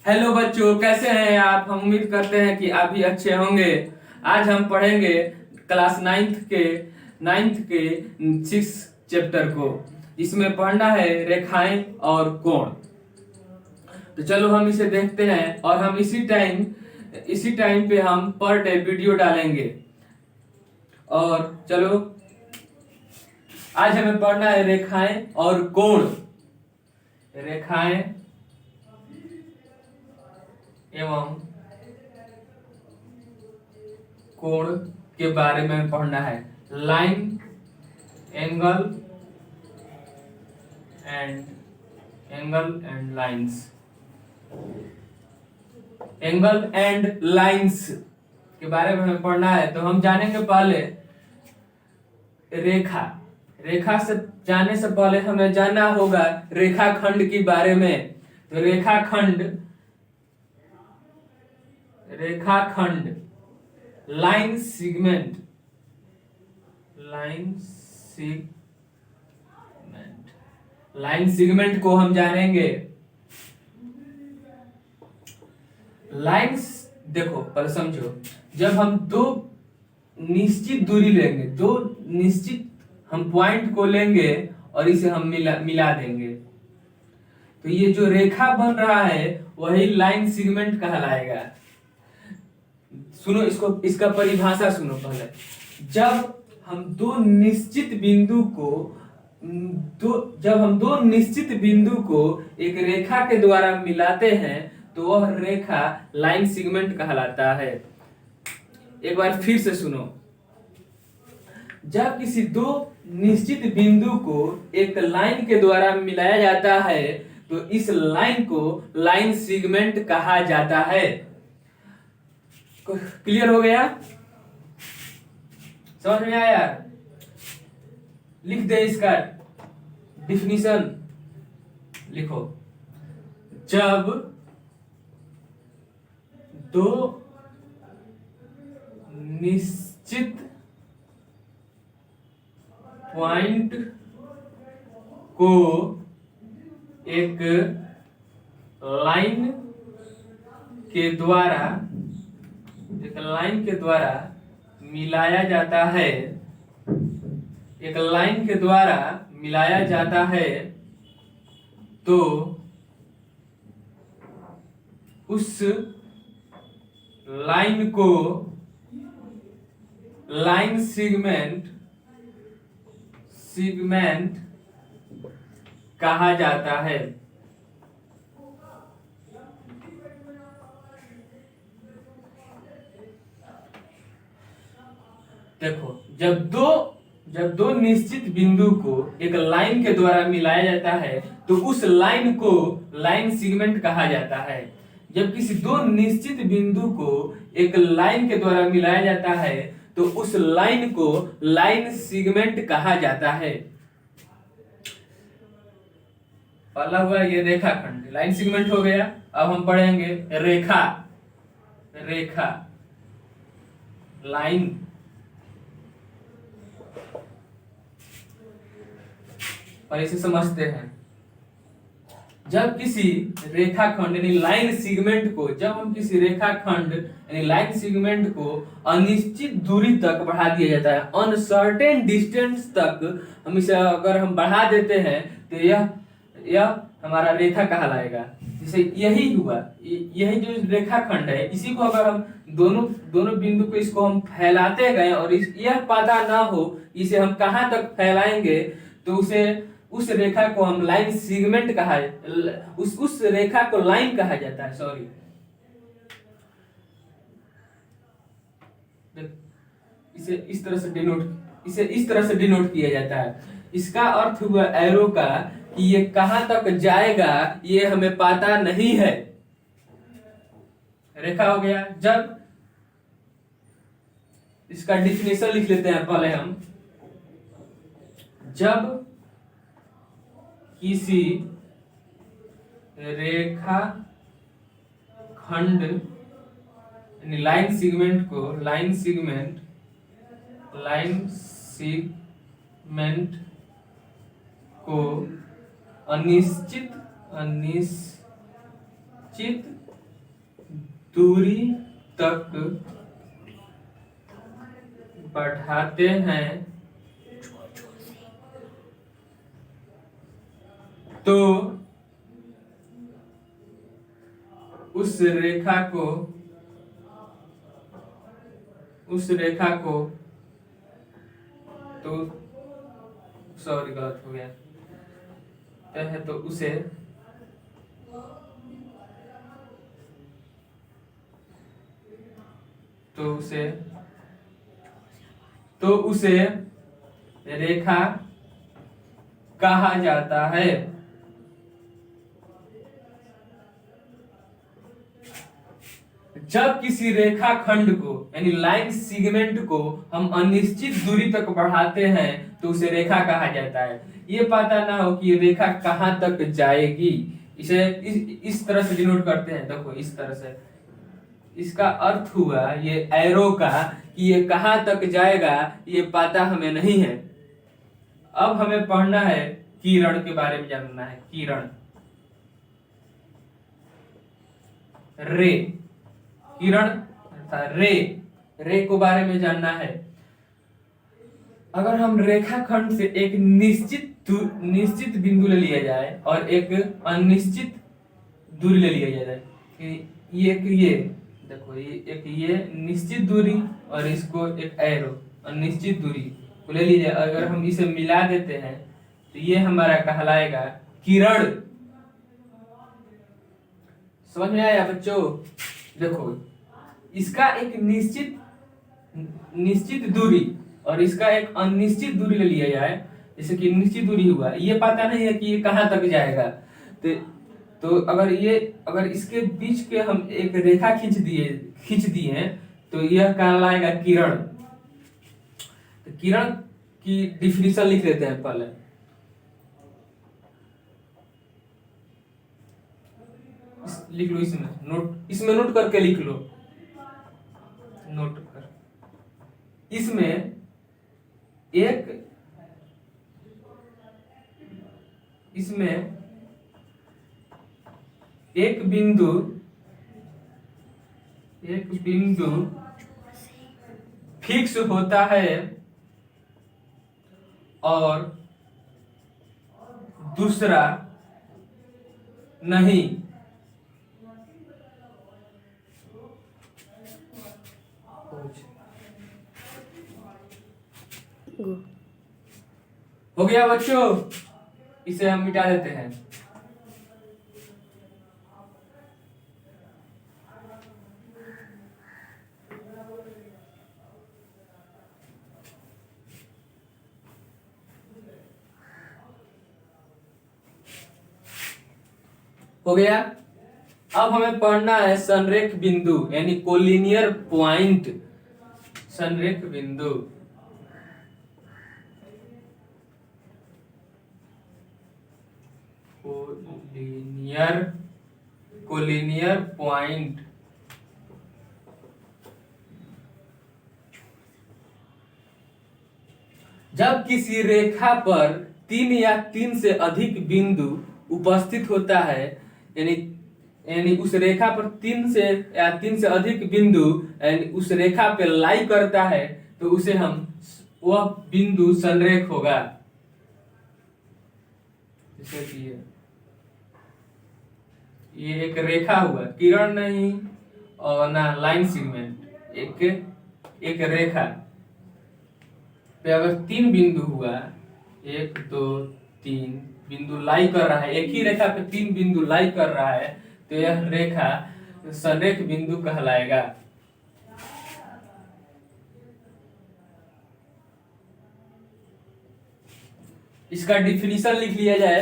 Hello बच्चों, कैसे हैं आप। हम उम्मीद करते हैं कि आप भी अच्छे होंगे। आज हम पढ़ेंगे क्लास नाइन्थ के 6 चैप्टर को। इसमें पढ़ना है रेखाएं और कोण। तो चलो हम इसे देखते हैं और हम इसी टाइम पे हम पर डे वीडियो डालेंगे। और चलो, आज हमें पढ़ना है रेखाएं और कोण। रेखाएं एवं कोण के बारे में पढ़ना है। Line, angle and lines. Angle and lines के बारे में हमें पढ़ना है। तो हम जानेंगे पहले रेखा। रेखा से जाने से पहले हमें जानना होगा रेखाखंड के बारे में। तो रेखाखंड लाइन सेगमेंट लाइन सेगमेंट को हम जानेंगे। लाइन्स देखो, पहले समझो। जब हम दो निश्चित दूरी लेंगे, दो निश्चित हम पॉइंट को लेंगे और इसे हम मिला देंगे, तो ये जो रेखा बन रहा है वही लाइन सेगमेंट कहलाएगा। सुनो, इसका परिभाषा सुनो पहले। जब हम दो निश्चित बिंदु को एक रेखा के द्वारा मिलाते हैं तो वह रेखा लाइन सेगमेंट कहलाता है। एक बार फिर से सुनो। जब किसी दो निश्चित बिंदु को एक लाइन के द्वारा मिलाया जाता है तो इस लाइन को लाइन सेगमेंट कहा जाता है। क्लियर हो गया? समझ में आया? लिख दे इसका डिफिनीशन, लिखो। जब दो निश्चित पॉइंट को एक लाइन के द्वारा मिलाया जाता है, तो उस लाइन को लाइन सेगमेंट कहा जाता है। देखो, जब दो निश्चित बिंदु को एक लाइन के द्वारा मिलाया जाता है तो उस लाइन को लाइन सेगमेंट कहा जाता है। जब किसी दो निश्चित बिंदु को एक लाइन के द्वारा मिलाया जाता है तो उस लाइन को लाइन सेगमेंट कहा जाता है। पहला हुआ ये रेखाखंड, लाइन सेगमेंट हो गया। अब हम पढ़ेंगे रेखा लाइन। और इसे समझते हैं। जब किसी रेखाखंड यानी लाइन सेगमेंट को, जब हम किसी रेखाखंड यानी लाइन सेगमेंट को अनिश्चित दूरी तक बढ़ा दिया जाता है, अनसर्टेन डिस्टेंस तक हम इसे अगर हम बढ़ा देते हैं तो यह हमारा रेखा कहलाएगा। जैसे यही हुआ, यही जो रेखाखंड है, इसी को अगर हम दोनों बिंदु को इसको हम फैलाते गए और यह पता ना हो इसे हम कहाँ तक फैलाएंगे, तो उस रेखा को हम लाइन सेगमेंट उस रेखा को लाइन कहा जाता है। सॉरी, इसे इस तरह से डिनोट किया जाता है। इसका अर्थ हुआ एरो का कि ये कहां तक जाएगा ये हमें पता नहीं है। रेखा हो गया। जब इसका डिफिनेशन लिख लेते हैं पहले हम। जब किसी रेखा खंड यानी लाइन सेगमेंट को अनिश्चित दूरी तक बढ़ाते हैं तो उस रेखा को तो सॉरी गलत हो गया है तो उसे रेखा कहा जाता है। जब किसी रेखा खंड को यानी लाइन सेगमेंट को हम अनिश्चित दूरी तक बढ़ाते हैं तो उसे रेखा कहा जाता है। ये पता ना हो कि ये रेखा कहां तक जाएगी, इसे इस तरह से डिनोट करते हैं। देखो इस तरह से, इसका अर्थ हुआ ये एरो का कि ये कहां तक जाएगा ये पता हमें नहीं है। अब हमें पढ़ना है किरण के बारे में, जानना है किरण, रे, किरण रे को बारे में जानना है। अगर हम रेखाखंड से एक निश्चित बिंदु ले लिया जाए और एक अनिश्चित दूरी ले लिया जाए कि ये देखो ये निश्चित दूरी और इसको एक एरो अनिश्चित दूरी को ले लीजिए। अगर हम इसे मिला देते हैं तो ये हमारा कहलाएगा किरण। समझ में आया बच्चों? देखो इसका एक निश्चित दूरी और इसका एक अनिश्चित दूरी ले लिया जाए, जैसे कि निश्चित दूरी हुआ, ये पता नहीं है कि ये कहां तक जाएगा। तो अगर इसके बीच के हम एक रेखा खींच दिए तो यह कहलाएगा किरण। तो किरण की डिफिनीशन लिख लेते हैं पहले। लिख लो इसमें नोट करके लिख लो, नोट कर। इसमें एक बिंदु फिक्स होता है और दूसरा नहीं। हो गया बच्चों? इसे हम मिटा देते हैं। हो गया? अब हमें पढ़ना है संरेख बिंदु यानी कोलिनियर पॉइंट। संरेख बिंदु, कोलिनियर पॉइंट। जब किसी रेखा पर 3 या 3 से अधिक बिंदु उपस्थित होता है, यानी उस रेखा पर 3 से अधिक बिंदु यानी उस रेखा पे लाई करता है तो उसे हम वह बिंदु संरेख होगा। जैसे कि ये एक रेखा हुआ, किरण नहीं और ना लाइन सेगमेंट, एक रेखा पे अगर 3 बिंदु हुआ, 1 2 3 बिंदु लाई कर रहा है, एक ही रेखा पे 3 बिंदु लाई कर रहा है तो यह रेखा संरेख बिंदु कहलाएगा। इसका डिफिनीशन लिख लिया जाए।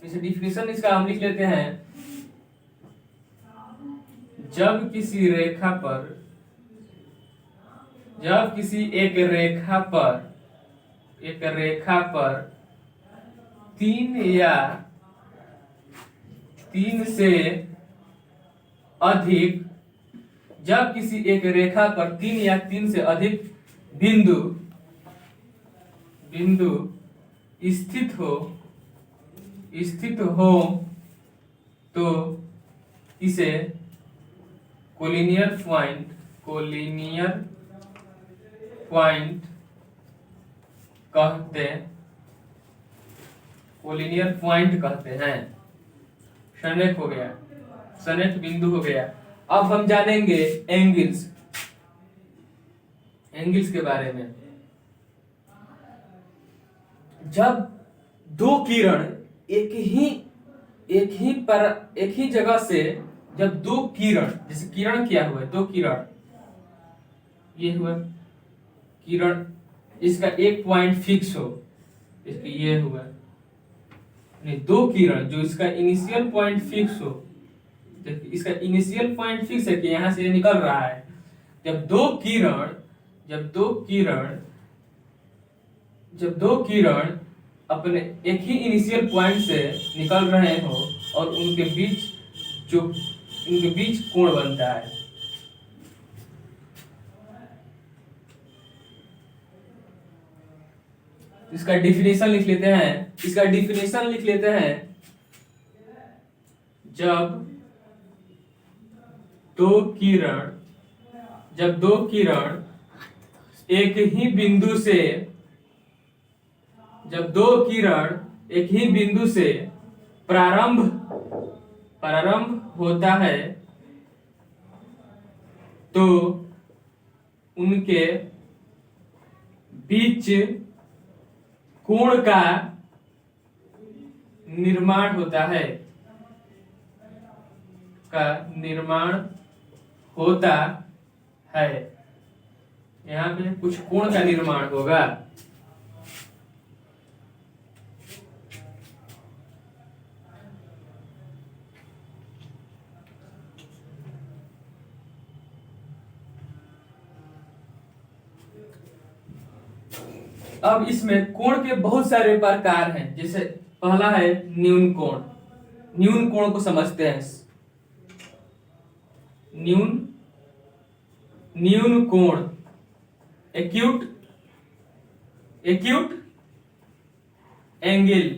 इसे डिफिनीशन इसका हम लिख लेते हैं। जब किसी एक रेखा पर 3 या 3 से अधिक, जब किसी एक रेखा पर 3 या 3 से अधिक बिंदु स्थित हो तो इसे कोलिनियर पॉइंट कहते हैं। सनेक हो गया, सनेक बिंदु हो गया। अब हम जानेंगे एंगल्स के बारे में। जब दो किरण एक ही जगह से, जब दो किरण, जैसे किरण क्या हुआ, दो किरण, ये हुआ किरण, इसका एक पॉइंट फिक्स हो, इसका ये हुआ, नहीं दो किरण जो इसका इनिशियल पॉइंट फिक्स हो, इसका इनिशियल पॉइंट फिक्स है कि यहां से निकल रहा है। जब दो किरण अपने एक ही इनिशियल पॉइंट से निकल रहे हो और उनके बीच कोण बनता है। इसका डिफिनेशन लिख लेते हैं। जब दो किरण एक ही बिंदु से प्रारंभ होता है तो उनके बीच कोण का निर्माण होता है। यहाँ पे कुछ कोण का निर्माण होगा। अब इसमें कोण के बहुत सारे प्रकार हैं। जैसे पहला है न्यून कोण को समझते हैं। न्यून कोण, एक्यूट एंगल।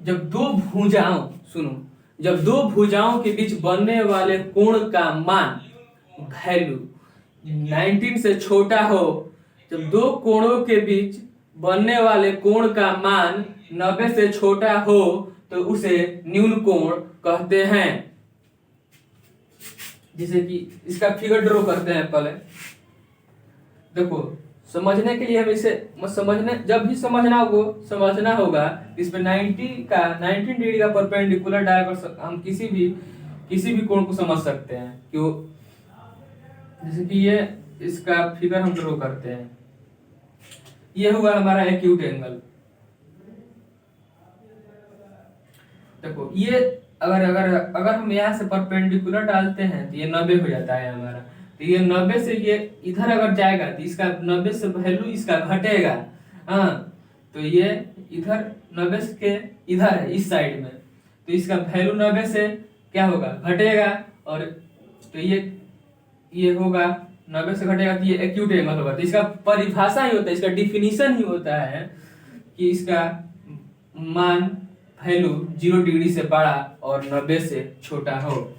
जब दो भुजाओं के बीच बनने वाले कोण का मान वैल्यू 19 से छोटा हो, जब दो कोणों के बीच बनने वाले कोण का मान 90 से छोटा हो तो उसे न्यून कोण कहते हैं। जैसे कि इसका फिगर ड्रॉ करते हैं। पहले देखो, समझने के लिए हम इसे जब भी समझना होगा इसमें 90 डिग्री का परपेंडिकुलर डायरेक्शन हम किसी भी कोण को समझ सकते हैं। क्यों? जैसे कि ये इसका फिगर हम ड्रॉ करते हैं। ये हुआ हमारा एक्यूट एंगल। देखो, ये अगर हम यहाँ से परपेंडिकुलर डालते हैं तो ये 90 हो जाता है हमारा। तो ये 90 से ये इधर अगर जाएगा तो इसका 90 से वैल्यू इसका घटेगा। हाँ, तो ये इधर 90 के इधर है, इस साइड में, तो इसका वैल्यू 90 से क्या होगा, घटेगा। और तो ये होगा 90 से घटेगा तो ये एक्यूट एंगल होगा। तो इसका परिभाषा ही होता है, इसका डिफिनीशन ही होता है कि इसका मान वैल्यू 0 डिग्री से बड़ा और 90 से छोटा हो।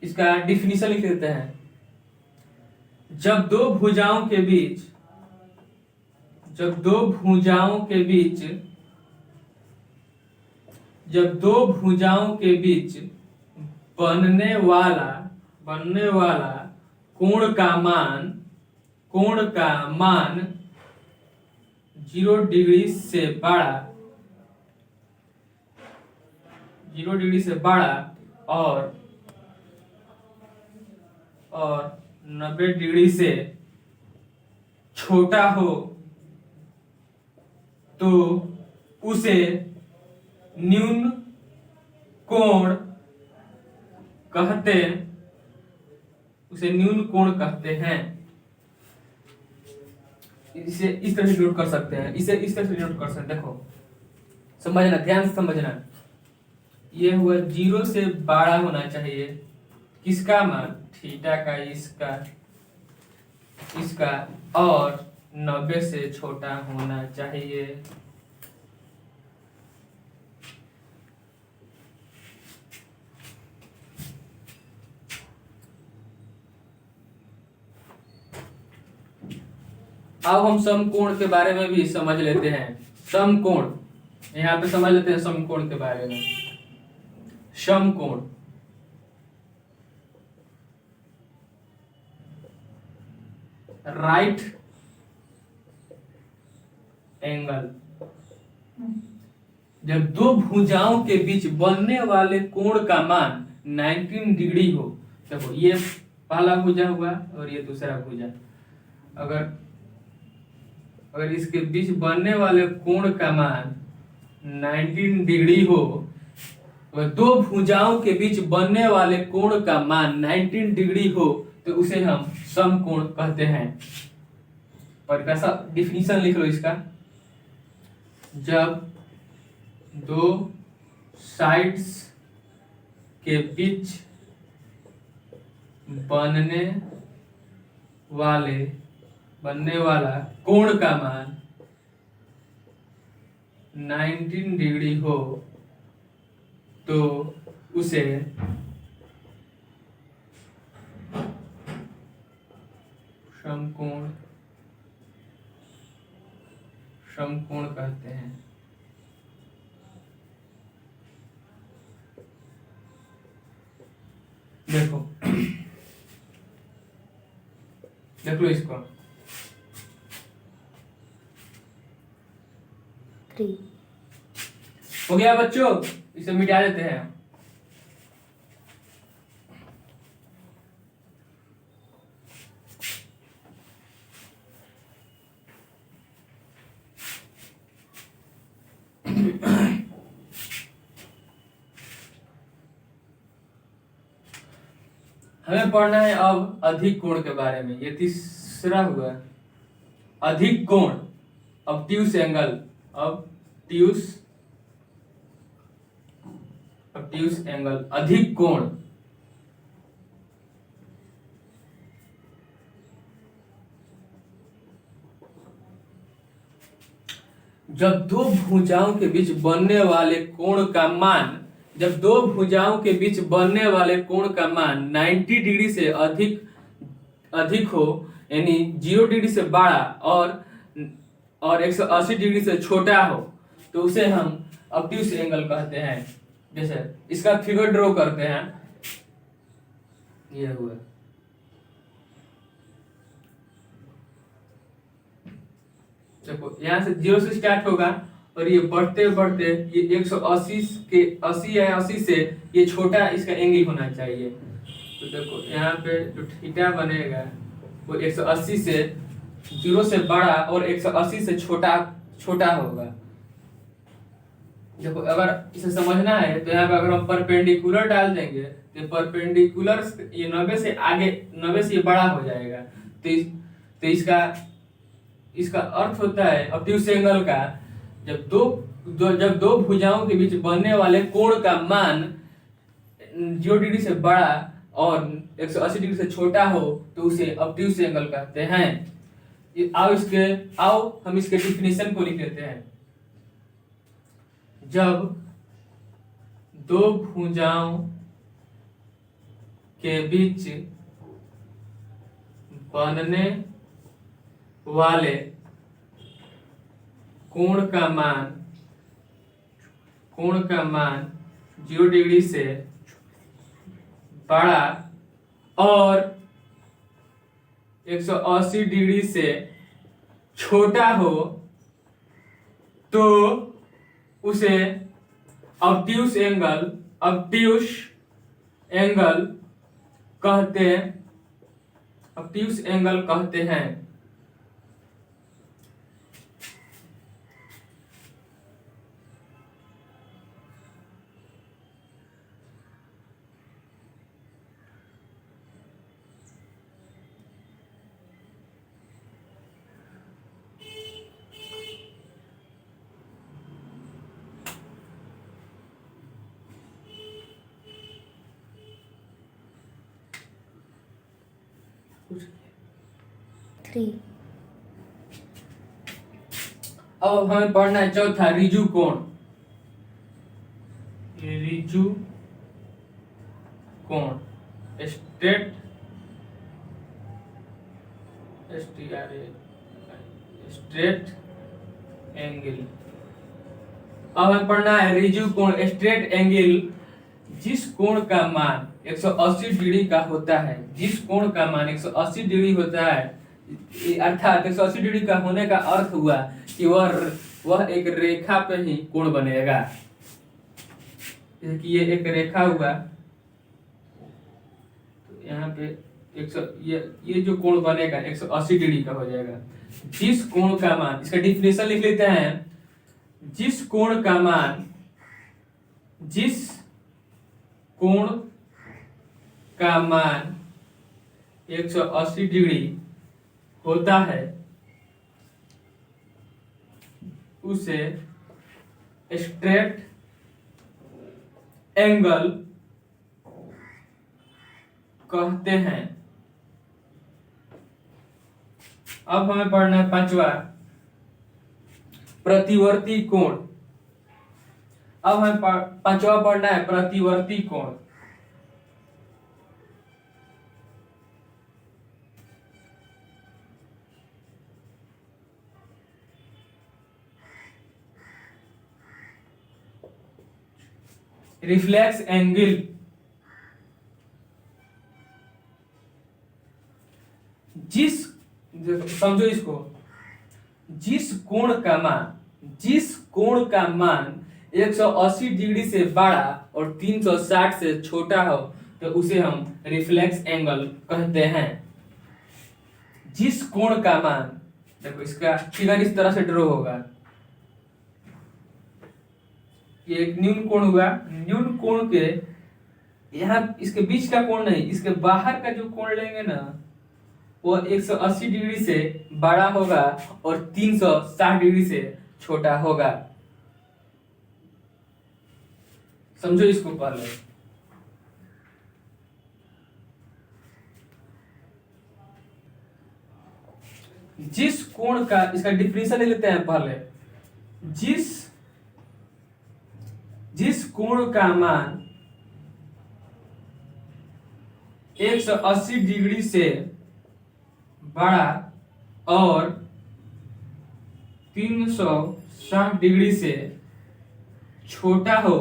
इसका डिफिनीशन लिख देते हैं। जब दो भुजाओं के बीच बनने वाला कोण का मान 0 डिग्री से बड़ा और 90 डिग्री से छोटा हो तो उसे न्यून कोण कहते हैं। इसे इस तरह से नोट कर सकते हैं, देखो, समझना, ध्यान से समझना। ये हुआ 0 से बड़ा होना चाहिए किसका मान, थीटा का, इसका और 90 से छोटा होना चाहिए। अब हम समकोण के बारे में भी समझ लेते हैं। समकोण, यहाँ पे समझ लेते हैं समकोण के बारे में। समकोण राइट एंगल, जब दो भुजाओं के बीच बनने वाले कोण का मान 19 डिग्री हो। देखो ये पहला भुजा हुआ और ये दूसरा भुजा, अगर इसके बीच बनने वाले कोण का मान 19 डिग्री हो, तो दो भुजाओं के बीच बनने वाले कोण का मान 19 डिग्री हो तो उसे हम समकोण कहते हैं। परिभाषा डिफिनीशन लिख लो इसका। जब दो साइड्स के बीच बनने वाला कोण का मान 19 डिग्री हो तो उसे समकोण कहते हैं। देखो देख लो इसको। 3 हो गया बच्चों, इसे मिटा देते हैं। हमें पढ़ना है अब अधिक कोण के बारे में। ये तीसरा हुआ अधिक कोण, ऑब्ट्यूस एंगल। ऑब्ट्यूस एंगल अधिक कोण। जब दो भुजाओं के बीच बनने वाले कोण का मान 90 डिग्री से अधिक हो, यानी 0 डिग्री से बड़ा और 180 डिग्री से छोटा हो तो उसे हम ऑब्ट्यूस एंगल कहते हैं। जैसे इसका फिगर ड्रॉ करते हैं। ये हुआ, देखो यहाँ से 0 से स्टार्ट होगा और ये बढ़ते बढ़ते ये 180 के 80 से ये छोटा इसका एंगल होना चाहिए। तो देखो यहाँ पे जो थीटा बनेगा वो 180 से 0 से बड़ा और 180 से छोटा होगा। देखो अगर इसे समझना है तो यहाँ पे अगर हम परपेंडिकुलर डाल देंगे तो परपेंडिकुलर ये 90 से ये बड़ा हो जाएगा। तो इसका अर्थ होता है ऑब्ट्यूस एंगल का, जब दो भुजाओं के बीच बनने वाले कोण का मान 0 डिग्री से बड़ा और 180 डिग्री से छोटा हो तो उसे ऑब्ट्यूस एंगल कहते हैं। आओ हम इसके डिफिनीशन को लिख लेते हैं। जब दो भुजाओं के बीच बनने वाले कोण का मान 0 डिग्री से बड़ा और 180 डिग्री से छोटा हो तो उसे ऑब्ट्यूस एंगल कहते हैं। थ्री अब हमें पढ़ना है चौथा रिजु कोण। रिजु कोण स्ट्रेट स्ट्रेट एंगल। अब हमें पढ़ना है रिजु कोण स्ट्रेट एंगल जिस कोण का मान 180 डिग्री का होता है। जिस कोण का मान 180 डिग्री होता है, अर्थात 180 डिग्री का होने का अर्थ हुआ कि वह एक रेखा पे ही कोण बनेगा। कि ये एक रेखा हुआ, तो यहाँ पे ये जो कोण बनेगा 180 डिग्री का हो जाएगा। जिस कोण का मान, इसका डिफिनेशन लिख लेते हैं। जिस कोण का मान 180 डिग्री होता है उसे स्ट्रेट एंगल कहते हैं। अब हमें पढ़ना है पांचवा प्रतिवर्ती कोण। अब हमें पांचवा पढ़ना है प्रतिवर्ती कोण। रिफ्लेक्स एंगल समझो इसको, जिस कोण का मान 180 डिग्री से बड़ा और 360 से छोटा हो तो उसे हम रिफ्लेक्स एंगल कहते हैं। जिस कोण का मान, देखो इसका फिगर इस तरह से ड्रॉ होगा। ये एक न्यून कोण हुआ। न्यून कोण के यहाँ इसके बीच का कोण नहीं, इसके बाहर का जो कोण लेंगे ना वो 180 डिग्री से बड़ा होगा और 360 डिग्री से छोटा होगा। समझो इसको पहले। जिस कोण का, इसका डिफिनेशन ले लेते हैं पहले। जिस कोण का मान 180 डिग्री से बड़ा और 360 डिग्री से छोटा हो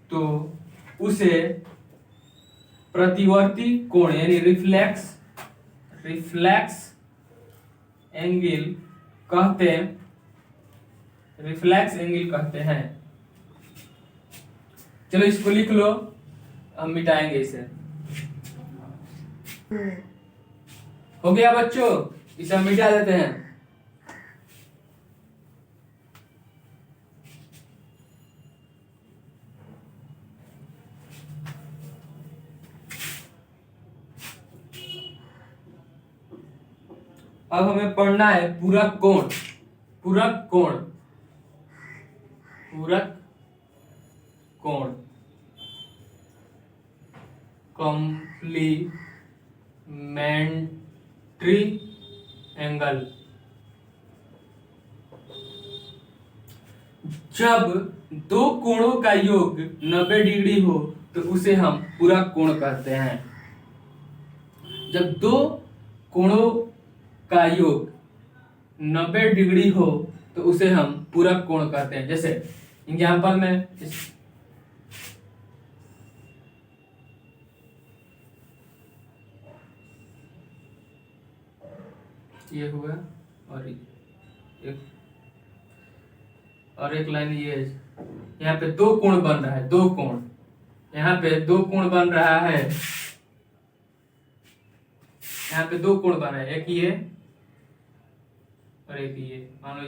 तो उसे प्रतिवर्ती कोण यानी रिफ्लेक्स एंगल कहते हैं। चलो इसको लिख लो, हम मिटाएंगे इसे। हो गया बच्चों, इसे हम मिटा देते हैं। अब हमें पढ़ना है पूरक कोण। Complementary angle. जब दो कोणों का योग 90 डिग्री हो तो उसे हम पूरक कोण कहते हैं। जब दो कोणों का योग 90 डिग्री हो तो उसे हम पूरक कोण कहते हैं। जैसे एग्जाम्पल में ये हुआ और एक लाइन ये, यहाँ पे दो कोण बन रहा है। यहाँ पे दो कोण बन रहा है। यहाँ पे दो कोण बना है, एक ये और एक ये। मान लो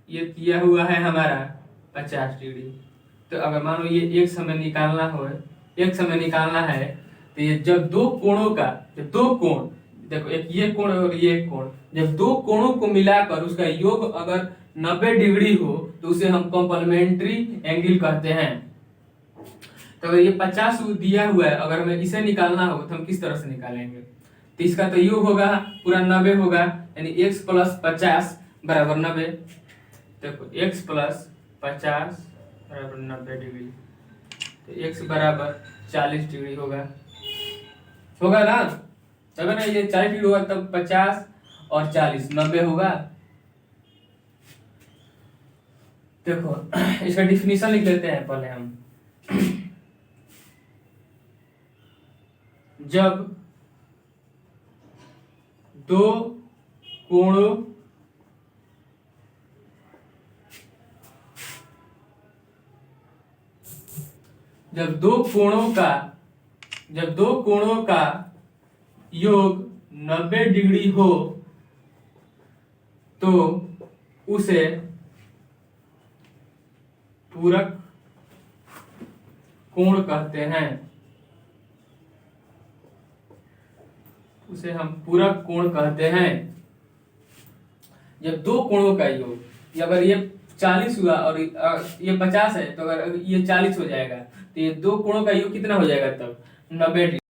ये किया हुआ है हमारा 50 डिग्री। तो अगर मान लो ये एक समय निकालना है तो ये जब दो कोण, देखो एक ये कोण और ये एक कोण, जब दो कोणों को मिलाकर उसका योग अगर 90 डिग्री हो तो उसे हम कॉम्प्लीमेंट्री एंगल कहते हैं। तो अगर ये 50 दिया हुआ है, अगर हमें इसे निकालना हो तो हम किस तरह से निकालेंगे? तो इसका तो योग होगा पूरा 90 होगा, यानी x प्लस 50 बराबर 90। देखो x प्लस 50 बराबर 90 डिग्री, तो x बराबर 40 डिग्री होगा ना, तब ना ये 40 डिग्री होगा, तब 50 और 40 90 होगा। देखो इसका डिफिनीशन लिख लेते हैं पहले हम। जब दो कोणों जब दो कोणों का योग 90 डिग्री हो तो उसे पूरक कोण कहते हैं। उसे हम पूरक कोण कहते हैं। जब दो कोणों का योग, अगर ये 40 हुआ और ये 50 है, तो अगर ये 40 हो जाएगा, तो ये दो कोणों का योग कितना हो जाएगा तब 90 डिग्री।